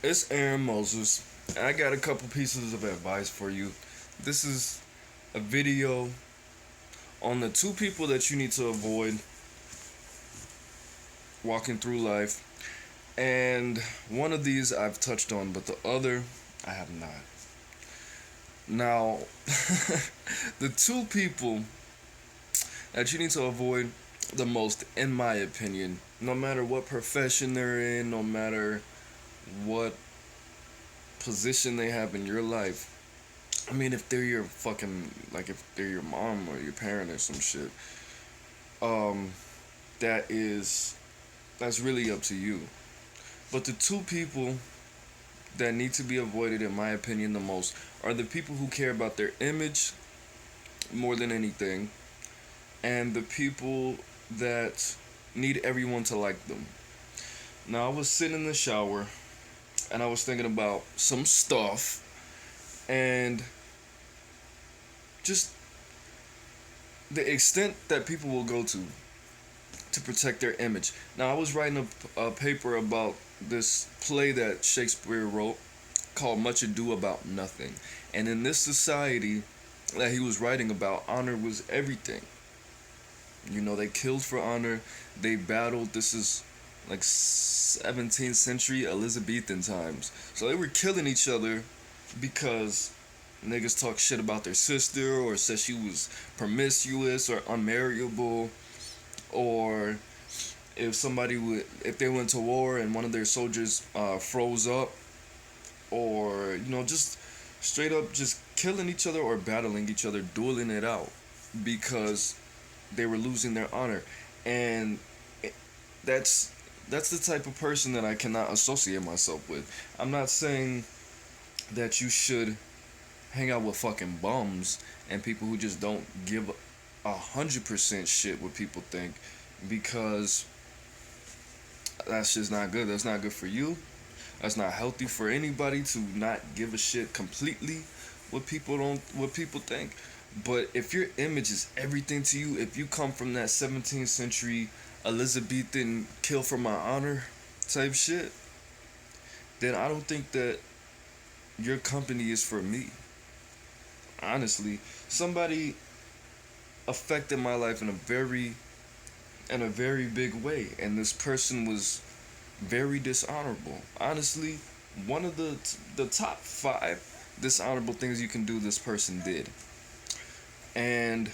It's AaroniMoses, and I got a couple pieces of advice for you. This is a video on the two people that you need to avoid walking through life. And one of these I've touched on, but the other I have not. Now, the two people that you need to avoid the most, in my opinion, no matter what profession they're in, no matter what position they have in your life. I mean, if they're your fucking, like, if they're your mom or your parent or some shit, um, that is, that's really up to you. But the two people that need to be avoided, in my opinion, the most are the people who care about their image more than anything, and the people that need everyone to like them. Now, I was sitting in the shower and I was thinking about some stuff and just the extent that people will go to protect their image. Now, I was writing a paper about this play that Shakespeare wrote called Much Ado About Nothing. And in this society that he was writing about, honor was everything. You know, they killed for honor, they battled. This is like 17th century Elizabethan times. So they were killing each other because niggas talk shit about their sister or said she was promiscuous or unmarriable, or if they went to war and one of their soldiers froze up, or just straight up just killing each other or battling each other, dueling it out because they were losing their honor. And that's that's the type of person that I cannot associate myself with. I'm not saying that you should hang out with fucking bums and people who just don't give 100% shit what people think, because that's just not good. That's not good for you. That's not healthy for anybody to not give a shit completely what people think. But if your image is everything to you, if you come from that 17th century Elizabethan kill for my honor type shit, then I don't think that your company is for me. Honestly, somebody affected my life in a very big way, and this person was very dishonorable. Honestly, one of the top 5 dishonorable things you can do, this person did. And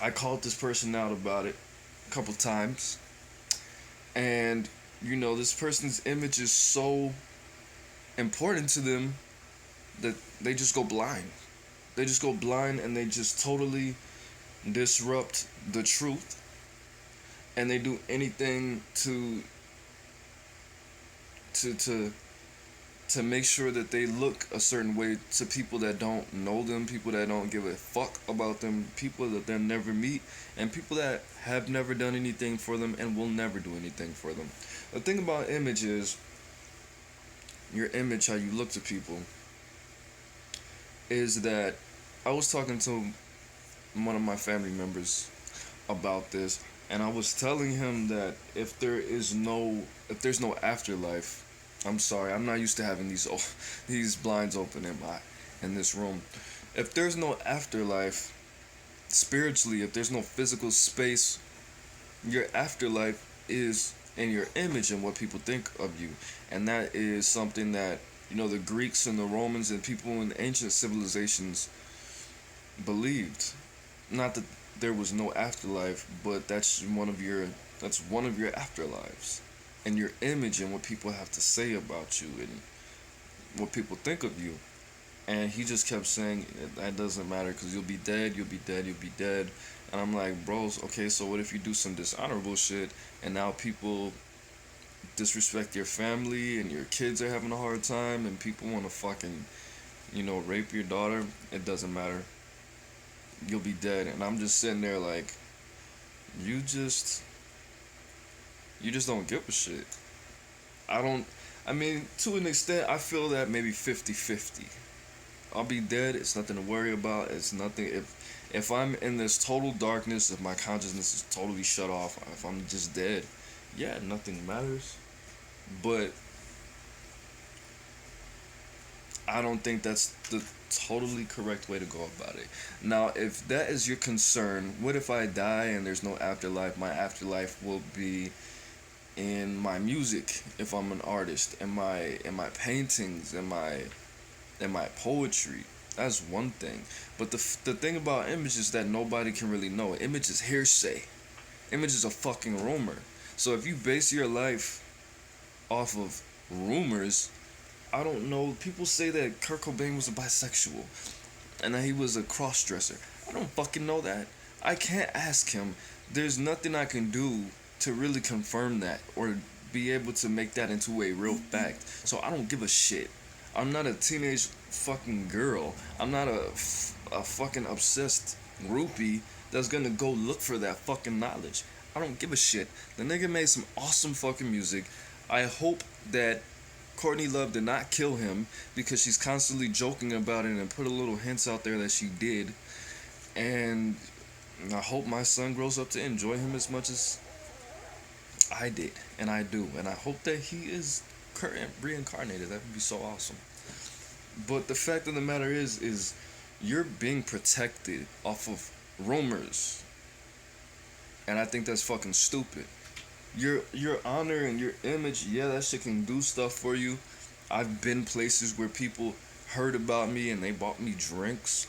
I called this person out about it a couple times. And this person's image is so important to them that they just go blind. They just go blind and they just totally disrupt the truth. And they do anything to make sure that they look a certain way to people that don't know them, people that don't give a fuck about them, people that they'll never meet, and people that have never done anything for them and will never do anything for them. The thing about image is, your image, how you look to people, is that I was talking to one of my family members about this, and I was telling him that if there's no afterlife, I'm sorry, I'm not used to having these blinds open in this room. If there's no afterlife, spiritually, if there's no physical space, your afterlife is in your image and what people think of you. And that is something that, the Greeks and the Romans and people in ancient civilizations believed. Not that there was no afterlife, but that's one of your afterlives. And your image and what people have to say about you and what people think of you. And he just kept saying that doesn't matter because you'll be dead, you'll be dead, you'll be dead. And I'm like, bros, okay, so what if you do some dishonorable shit and now people disrespect your family and your kids are having a hard time and people want to fucking, rape your daughter? It doesn't matter. You'll be dead. And I'm just sitting there like, you just don't give a shit. I mean, to an extent, I feel that maybe 50-50. I'll be dead, it's nothing to worry about, it's nothing, if I'm in this total darkness, if my consciousness is totally shut off, if I'm just dead, yeah, nothing matters. But I don't think that's the totally correct way to go about it. Now, if that is your concern, what if I die and there's no afterlife? My afterlife will be in my music if I'm an artist, in my paintings, in my poetry. That's one thing. But the thing about image is that nobody can really know. Image is hearsay. Image is a fucking rumor. So if you base your life off of rumors, I don't know. People say that Kurt Cobain was a bisexual and that he was a cross dresser. I don't fucking know that. I can't ask him. There's nothing I can do to really confirm that or be able to make that into a real fact. So I don't give a shit. I'm not a teenage fucking girl. I'm not a fucking obsessed groupie that's gonna go look for that fucking knowledge. I don't give a shit. The nigga made some awesome fucking music. I hope that Courtney Love did not kill him because she's constantly joking about it and put a little hints out there that she did. And I hope my son grows up to enjoy him as much as I did. And I do. And I hope that he is reincarnated. That would be so awesome. But the fact of the matter is you're being protected off of rumors. And I think that's fucking stupid. Your honor and your image, yeah, that shit can do stuff for you. I've been places where people heard about me and they bought me drinks,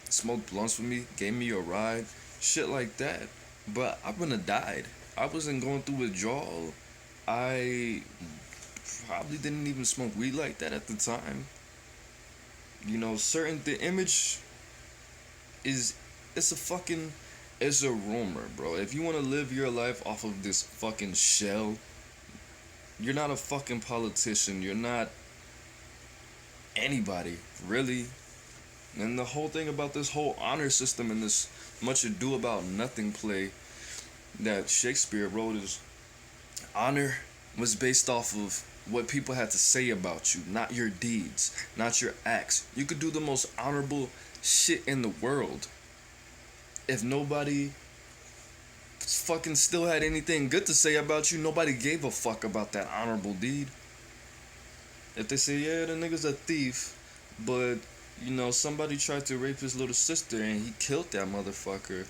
smoked blunts with me, gave me a ride, shit like that. But I wouldn't have died. I wasn't going through withdrawal. I probably didn't even smoke weed like that at the time. You know, the image is, it's a rumor, bro. If you want to live your life off of this fucking shell, you're not a fucking politician. You're not anybody, really. And the whole thing about this whole honor system and this much ado about nothing play that Shakespeare wrote is honor was based off of what people had to say about you, not your deeds, not your acts. You could do the most honorable shit in the world. If nobody fucking still had anything good to say about you, nobody gave a fuck about that honorable deed. If they say, yeah, the nigga's a thief, but, you know, somebody tried to rape his little sister and he killed that motherfucker,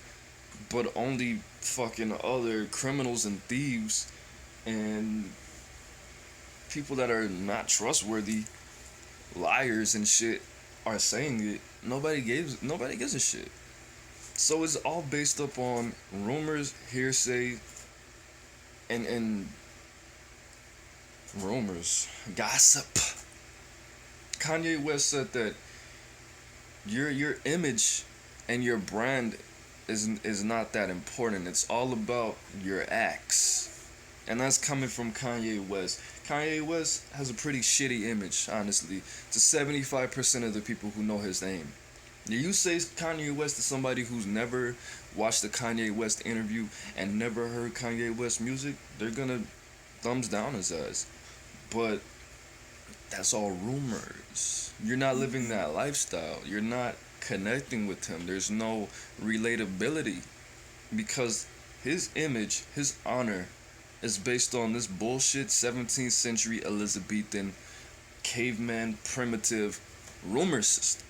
but only fucking other criminals and thieves and people that are not trustworthy, liars and shit, are saying it, nobody gives a shit. So it's all based up on rumors, hearsay, and rumors, gossip. Kanye West said that your image and your brand is not that important. It's all about your acts. And that's coming from Kanye West. Kanye West has a pretty shitty image, honestly, to 75% of the people who know his name. You say Kanye West to somebody who's never watched a Kanye West interview and never heard Kanye West music, they're gonna thumbs down his ass. But that's all rumors. You're not living that lifestyle. You're not connecting with him. There's no relatability because his image, his honor, is based on this bullshit 17th century Elizabethan caveman primitive rumor system.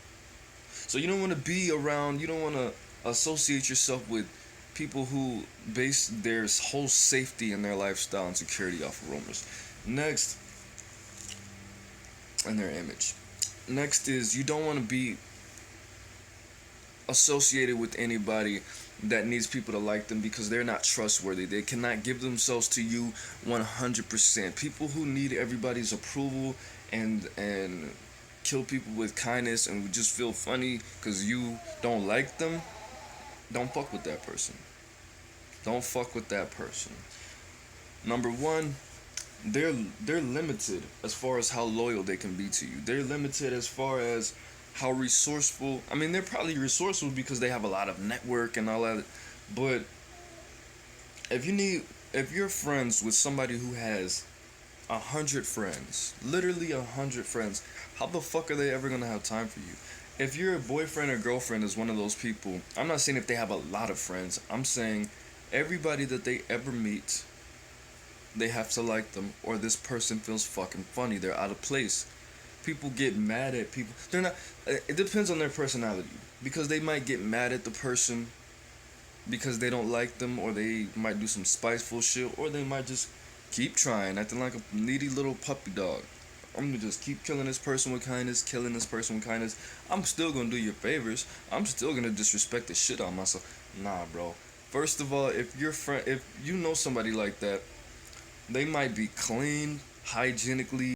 So you don't want to be around, you don't want to associate yourself with people who base their whole safety and their lifestyle and security off of rumors. Next, and their image. Next is you don't want to be associated with anybody that needs people to like them because they're not trustworthy. They cannot give themselves to you 100%. People who need everybody's approval and kill people with kindness and just feel funny because you don't like them, don't fuck with that person. Don't fuck with that person. Number one, they're limited as far as how loyal they can be to you. They're limited as far as how resourceful. I mean, they're probably resourceful because they have a lot of network and all that. But if you're friends with somebody who has 100 friends, literally 100 friends, how the fuck are they ever gonna have time for you? If your boyfriend or girlfriend is one of those people, I'm not saying if they have a lot of friends, I'm saying everybody that they ever meet, they have to like them, or this person feels fucking funny, they're out of place. people get mad at people. They're not. It depends on their personality, because they might get mad at the person because they don't like them, or they might do some spiteful shit, or they might just keep trying, acting like a needy little puppy dog. I'm gonna just keep killing this person with kindness, killing this person with kindness. I'm still gonna do your favors. I'm still gonna disrespect the shit out of myself. Nah, bro. First of all, if you know somebody like that, they might be clean, hygienically.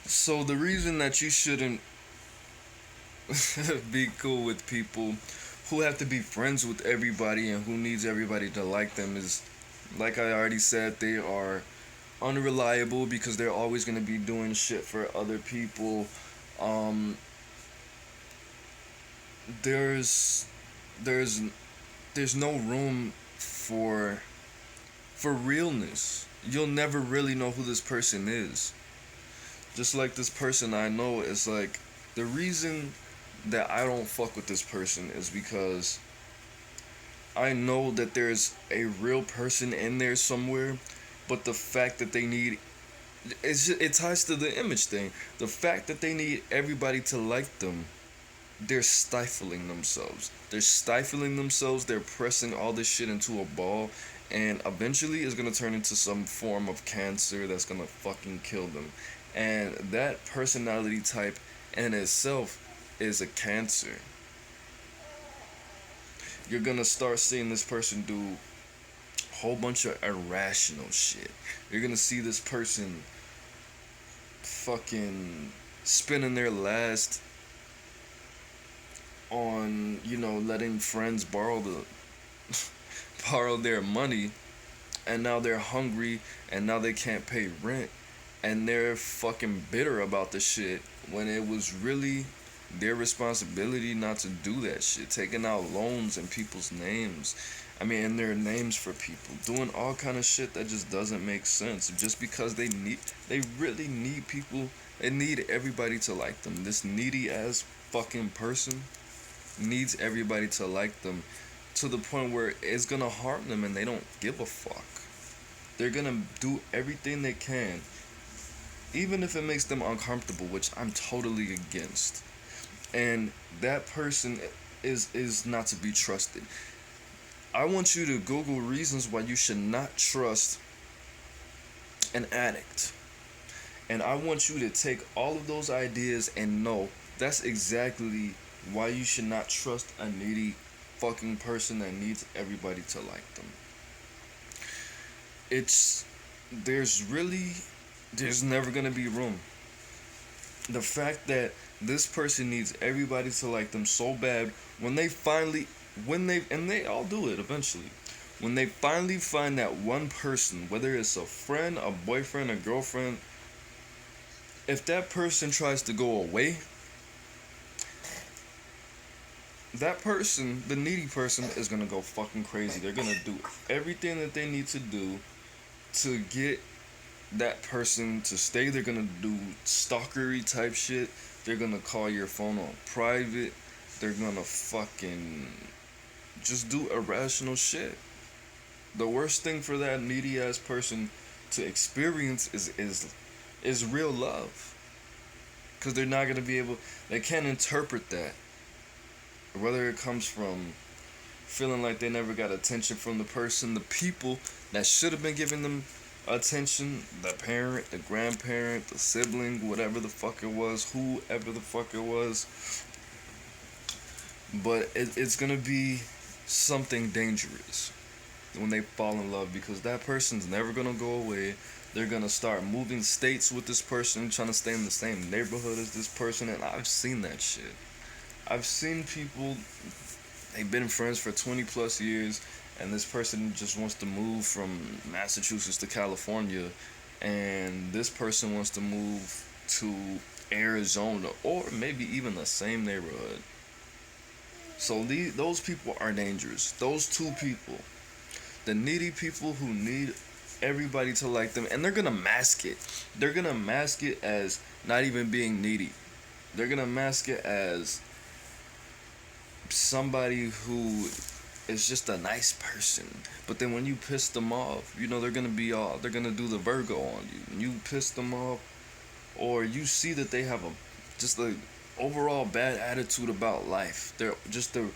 So the reason that you shouldn't be cool with people who have to be friends with everybody and who needs everybody to like them is, like I already said, they are unreliable because they're always going to be doing shit for other people. Um, there's there's there's no room for realness. You'll never really know who this person is. Just like this person I know is like, the reason that I don't fuck with this person is because I know that there's a real person in there somewhere, but the fact that they need, it ties to the image thing. The fact that they need everybody to like them, they're stifling themselves. They're stifling themselves. They're pressing all this shit into a ball, and eventually it's gonna turn into some form of cancer that's gonna fucking kill them. And that personality type in itself is a cancer. You're gonna start seeing this person do a whole bunch of irrational shit. You're gonna see this person fucking spending their last on, letting friends borrow their money, and now they're hungry, and now they can't pay rent, and they're fucking bitter about the shit when it was really their responsibility not to do that shit. Taking out loans in people's names. I mean, in their names for people. Doing all kind of shit that just doesn't make sense. Just because they really need people. They need everybody to like them. This needy ass fucking person needs everybody to like them to the point where it's gonna harm them and they don't give a fuck. They're gonna do everything they can, even if it makes them uncomfortable, which I'm totally against. And that person is not to be trusted. I want you to Google reasons why you should not trust an addict. And I want you to take all of those ideas and know that's exactly why you should not trust a needy fucking person that needs everybody to like them. It's there's never gonna be room. The fact that this person needs everybody to like them so bad, when they all do it eventually, when they finally find that one person, whether it's a friend, a boyfriend, a girlfriend, if that person tries to go away, that person, the needy person, is gonna go fucking crazy. They're gonna do everything that they need to do to get that person to stay. They're gonna do stalkery type shit. They're gonna call your phone on private. They're gonna fucking just do irrational shit. The worst thing for that needy ass person to experience is real love, because they're not gonna be able. They can't interpret that. Whether it comes from feeling like they never got attention from the person, the people that should have been giving them attention, the parent, the grandparent, the sibling, whatever the fuck it was, whoever the fuck it was. But it's gonna be something dangerous when they fall in love, because that person's never gonna go away. They're gonna start moving states with this person, trying to stay in the same neighborhood as this person, and I've seen that shit. I've seen people, they've been friends for 20 plus years, and this person just wants to move from Massachusetts to California, and this person wants to move to Arizona, or maybe even the same neighborhood. So those people are dangerous. Those two people, the needy people who need everybody to like them, and they're gonna mask it. They're gonna mask it as not even being needy. They're gonna mask it as somebody who is just a nice person. But then when you piss them off, they're gonna do the Virgo on you. When you piss them off, or you see that they have a just a overall bad attitude about life. They're just the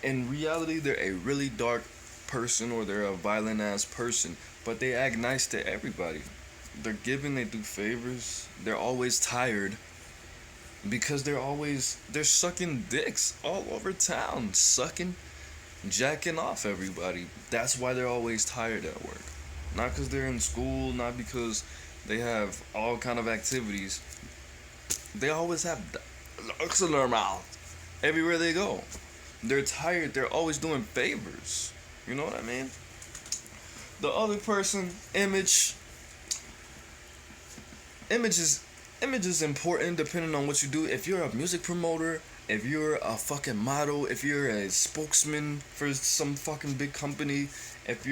in reality they're a really dark person or they're a violent ass person, but they act nice to everybody. They're giving, they do favors. They're always tired because they're sucking dicks all over town, sucking, jacking off everybody. That's why they're always tired at work. Not because they're in school, not because they have all kind of activities. They always have looks in their mouth everywhere they go. They're tired. They're always doing favors. You know what I mean? The other person, image is image is important depending on what you do. If you're a music promoter, if you're a fucking model, if you're a spokesman for some fucking big company, if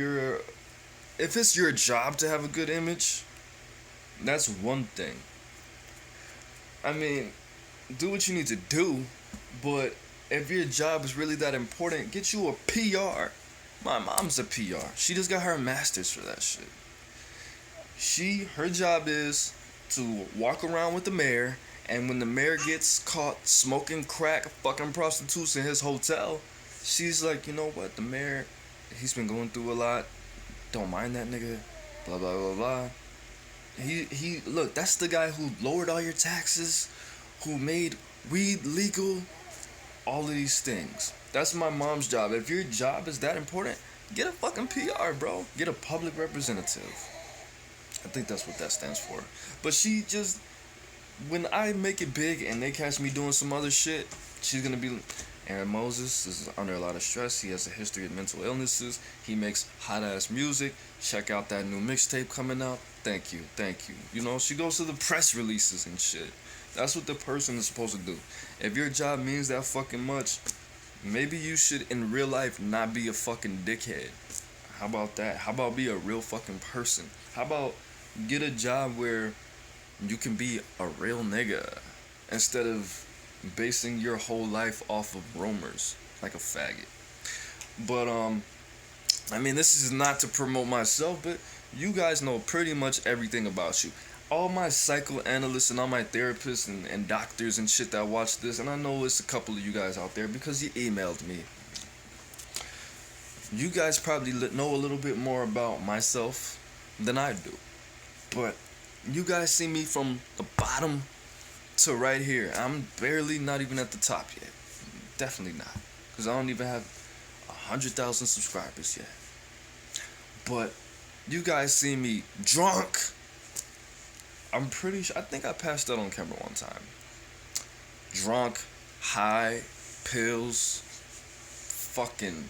it's your job to have a good image, that's one thing. I mean, do what you need to do, but if your job is really that important, get you a PR. My mom's a PR. She just got her master's for that shit. Her job is to walk around with the mayor, and when the mayor gets caught smoking crack, fucking prostitutes in his hotel, she's like, you know what, the mayor, he's been going through a lot. Don't mind that nigga. Blah blah blah blah. Look, that's the guy who lowered all your taxes, who made weed legal, all of these things. That's my mom's job. If your job is that important, get a fucking PR, bro. Get a public representative. I think that's what that stands for. But when I make it big and they catch me doing some other shit, she's gonna be, AaroniMoses is under a lot of stress. He has a history of mental illnesses. He makes hot ass music. Check out that new mixtape coming out. Thank you, thank you. You know, she goes to the press releases and shit. That's what the person is supposed to do. If your job means that fucking much, maybe you should in real life not be a fucking dickhead. How about that? How about be a real fucking person? How about get a job where you can be a real nigga instead of basing your whole life off of rumors like a faggot. But I mean, this is not to promote myself, but you guys know pretty much everything about you. All my psychoanalysts and all my therapists and doctors and shit that watch this, and I know it's a couple of you guys out there because you emailed me. You guys probably know a little bit more about myself than I do. But you guys see me from the bottom to right here. I'm barely not even at the top yet. Definitely not. Because I don't even have 100,000 subscribers yet. But you guys see me drunk. I'm pretty sure, I think I passed out on camera one time. Drunk, high, pills, fucking